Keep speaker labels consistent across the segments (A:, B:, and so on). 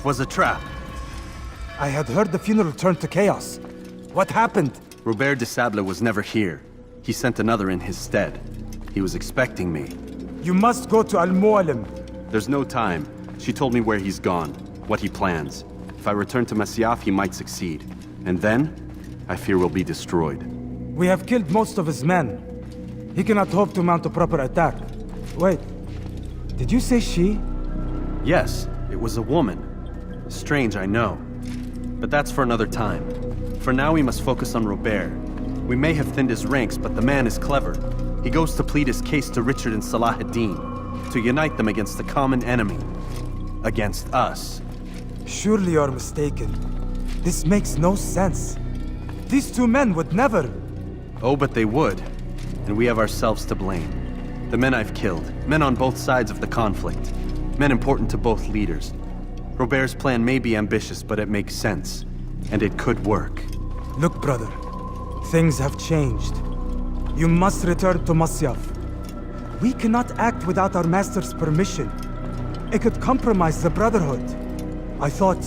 A: It was a trap.
B: I had heard the funeral turned to chaos. What happened?
A: Robert de Sable was never here. He sent another in his stead. He was expecting me.
B: You must go to Al-Mualim.
A: There's no time. She told me where he's gone, what he plans. If I return to Masyaf, he might succeed. And then, I fear we'll be destroyed.
B: We have killed most of his men. He cannot hope to mount a proper attack. Wait, did you say she?
A: Yes, it was a woman. Strange, I know. But that's for another time. For now, we must focus on Robert. We may have thinned his ranks, but the man is clever. He goes to plead his case to Richard and Salah ad-Din, to unite them against the common enemy. Against us.
B: Surely you're mistaken. This makes no sense. These two men would never...
A: Oh, but they would. And we have ourselves to blame. The men I've killed, men on both sides of the conflict. Men important to both leaders. Robert's plan may be ambitious, but it makes sense. And it could work.
B: Look, brother. Things have changed. You must return to Masyaf. We cannot act without our master's permission. It could compromise the Brotherhood. I thought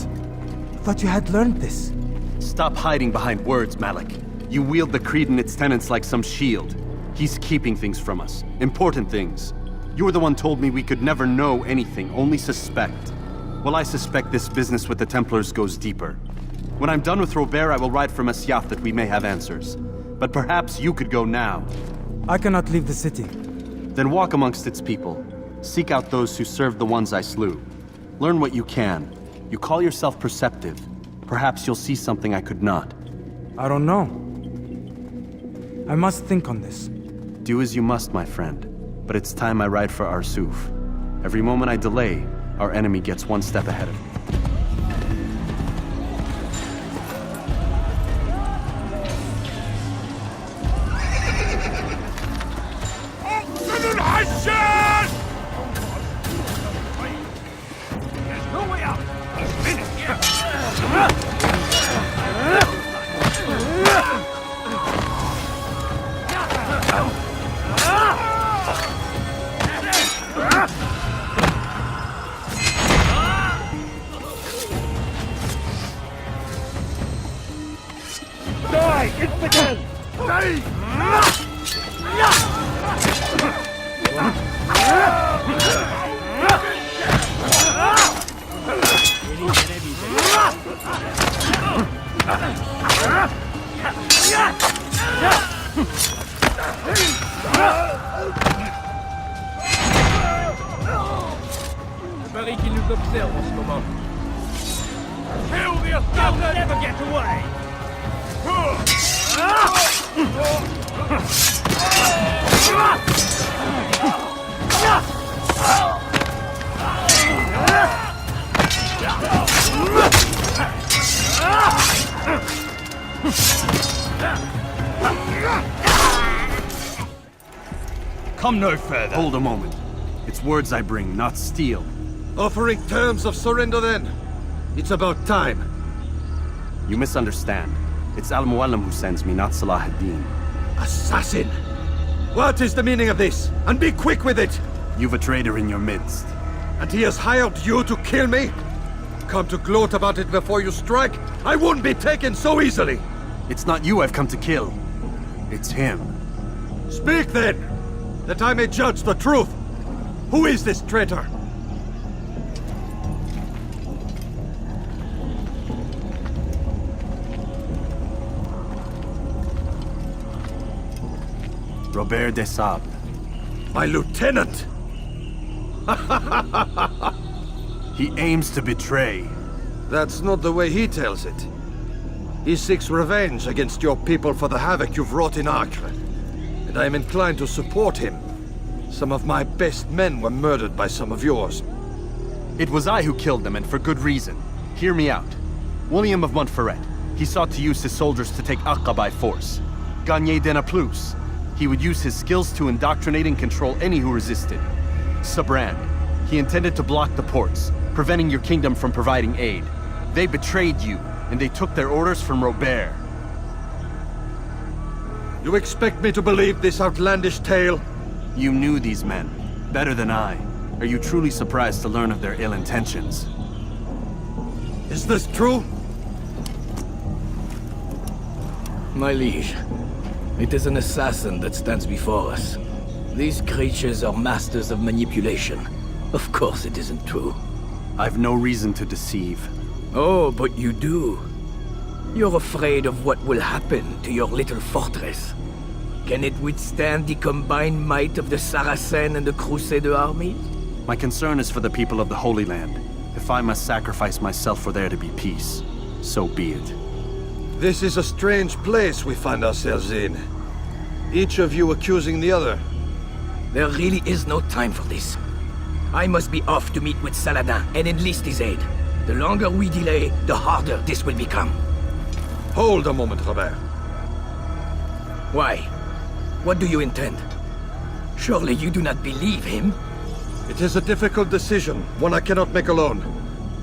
B: you had learned this.
A: Stop hiding behind words, Malik. You wield the creed and its tenets like some shield. He's keeping things from us. Important things. You were the one told me we could never know anything, only suspect. Well, I suspect this business with the Templars goes deeper. When I'm done with Robert, I will ride for Masyaf that we may have answers. But perhaps you could go now.
B: I cannot leave the city.
A: Then walk amongst its people. Seek out those who served the ones I slew. Learn what you can. You call yourself perceptive. Perhaps you'll see something I could not.
B: I don't know. I must think on this.
A: Do as you must, my friend. But it's time I ride for Arsuf. Every moment I delay, our enemy gets one step ahead of me.
C: Parie qu'ils nous observent en ce moment. They'll never get away!
D: Come no further.
A: Hold a moment. It's words I bring, not steel.
E: Offering terms of surrender then. It's about time.
A: You misunderstand. It's Al-Mualim who sends me, not Salah ad-Din.
E: Assassin! What is the meaning of this? And be quick with it!
A: You've a traitor in your midst.
E: And he has hired you to kill me? Come to gloat about it before you strike? I won't be taken so easily!
A: It's not you I've come to kill. It's him.
E: Speak then! That I may judge the truth! Who is this traitor?
A: Robert de Sable.
E: My lieutenant!
A: He aims to betray.
E: That's not the way he tells it. He seeks revenge against your people for the havoc you've wrought in Acre. And I am inclined to support him. Some of my best men were murdered by some of yours.
A: It was I who killed them, and for good reason. Hear me out. William of Montferrat. He sought to use his soldiers to take Acre by force. Gagné de Naplouse. He would use his skills to indoctrinate and control any who resisted. Sabrand. He intended to block the ports, preventing your kingdom from providing aid. They betrayed you, and they took their orders from Robert.
E: You expect me to believe this outlandish tale?
A: You knew these men, better than I. Are you truly surprised to learn of their ill intentions?
E: Is this true?
F: My liege, it is an assassin that stands before us. These creatures are masters of manipulation. Of course it isn't true.
A: I've no reason to deceive.
F: Oh, but you do. You're afraid of what will happen to your little fortress. Can it withstand the combined might of the Saracen and the Crusader armies?
A: My concern is for the people of the Holy Land. If I must sacrifice myself for there to be peace, so be it.
E: This is a strange place we find ourselves in. Each of you accusing the other.
F: There really is no time for this. I must be off to meet with Saladin and enlist his aid. The longer we delay, the harder this will become.
E: Hold a moment, Robert.
F: Why? What do you intend? Surely you do not believe him?
E: It is a difficult decision, one I cannot make alone.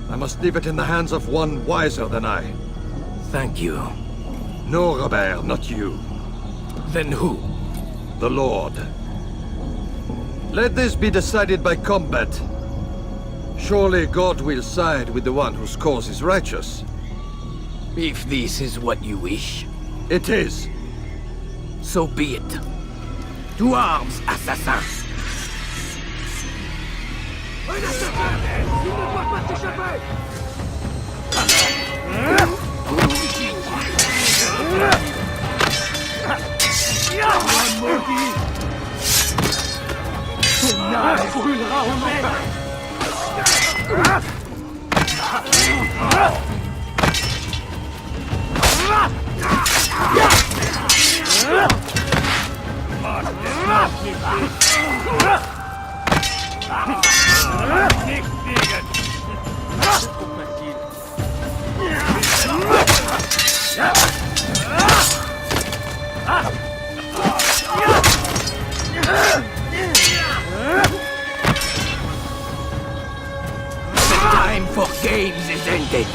E: I must leave it in the hands of one wiser than I.
F: Thank you.
E: No, Robert, not you.
F: Then who?
E: The Lord. Let this be decided by combat. Surely God will side with the one whose cause is righteous.
F: If this is what you wish,
E: It is.
F: so be it. To arms, assassins! The time for games is ended.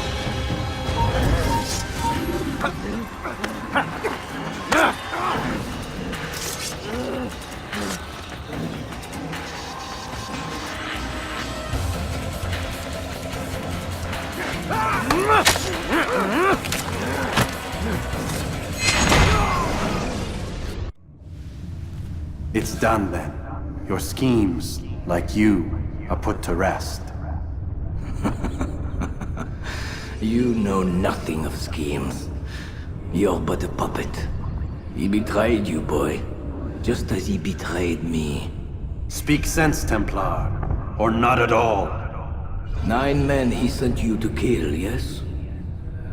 A: It's done then. Your schemes, like you, are put to rest.
F: You know nothing of schemes. You're but a puppet. He betrayed you, boy. Just as he betrayed me.
A: Speak sense, Templar. Or not at all.
F: 9 men he sent you to kill, yes?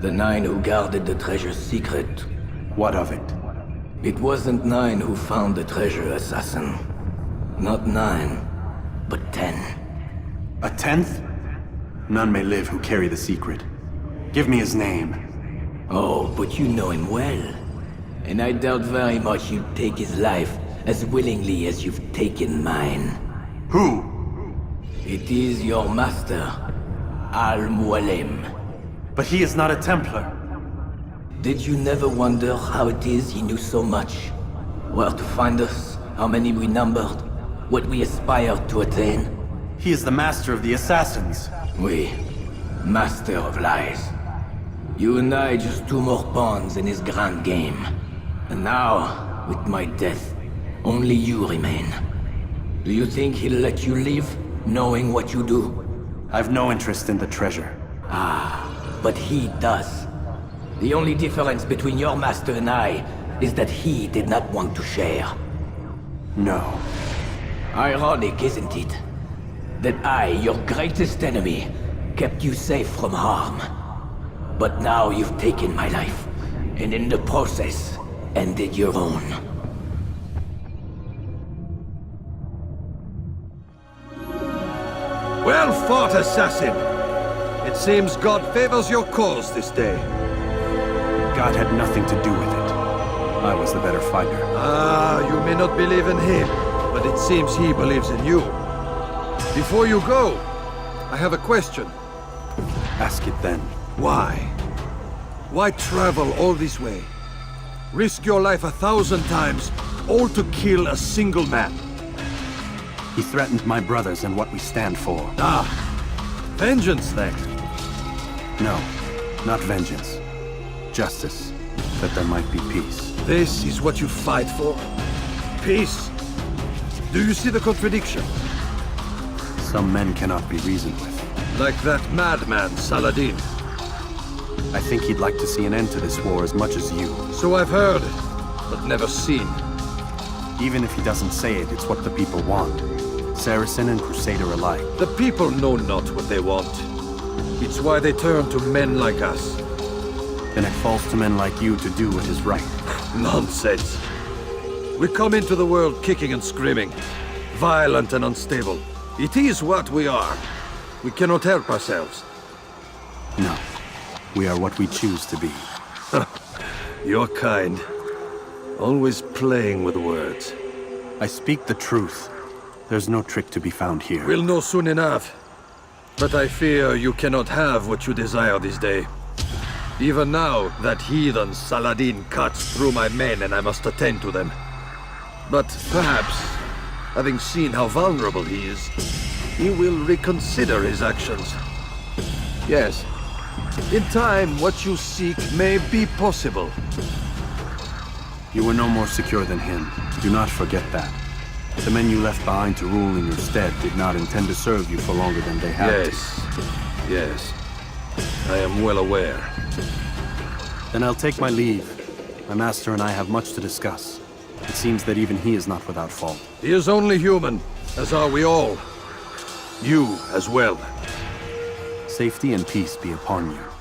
F: The 9 who guarded the treasure's secret.
A: What of it?
F: It wasn't 9 who found the treasure, assassin. Not 9, but 10.
A: A 10th? None may live who carry the secret. Give me his name.
F: Oh, but you know him well. And I doubt very much you'd take his life as willingly as you've taken mine.
A: Who?
F: It is your master, Al-Mualim.
A: But he is not a Templar.
F: Did you never wonder how it is he knew so much? Where to find us, how many we numbered, what we aspired to attain?
A: He is the master of the assassins.
F: We, master of lies. You and I just 2 more pawns in his grand game. And now, with my death, only you remain. Do you think he'll let you live, knowing what you do?
A: I've no interest in the treasure.
F: But he does. The only difference between your master and I is that he did not want to share.
A: No.
F: Ironic, isn't it? That I, your greatest enemy, kept you safe from harm. But now you've taken my life, and in the process, ended your own.
E: Well fought, assassin! It seems God favors your cause this day.
A: God had nothing to do with it. I was the better fighter.
E: You may not believe in him, but it seems he believes in you. Before you go, I have a question.
A: Ask it then.
E: Why? Why travel all this way? Risk your life 1,000 times, all to kill a single man.
A: He threatened my brothers and what we stand for.
E: Vengeance then.
A: No, not vengeance. Justice, that there might be peace.
E: This is what you fight for? Peace? Do you see the contradiction?
A: Some men cannot be reasoned with.
E: Like that madman, Saladin.
A: I think he'd like to see an end to this war as much as you.
E: So I've heard, but never seen.
A: Even if he doesn't say it, it's what the people want. Saracen and Crusader alike.
E: The people know not what they want. It's why they turn to men like us.
A: Then it falls to men like you to do what is right.
E: Nonsense. We come into the world kicking and screaming, violent and unstable. It is what we are. We cannot help ourselves.
A: No. We are what we choose to be.
E: You're kind. Always playing with words.
A: I speak the truth. There's no trick to be found here.
E: We'll know soon enough. But I fear you cannot have what you desire this day. Even now, that heathen Saladin cuts through my men and I must attend to them. But perhaps, having seen how vulnerable he is, he will reconsider his actions. Yes, in time, what you seek may be possible.
A: You were no more secure than him. Do not forget that. The men you left behind to rule in your stead did not intend to serve you for longer than they had to.
E: Yes. I am well aware.
A: Then I'll take my leave. My master and I have much to discuss. It seems that even he is not without fault.
E: He is only human, as are we all. You as well.
A: Safety and peace be upon you.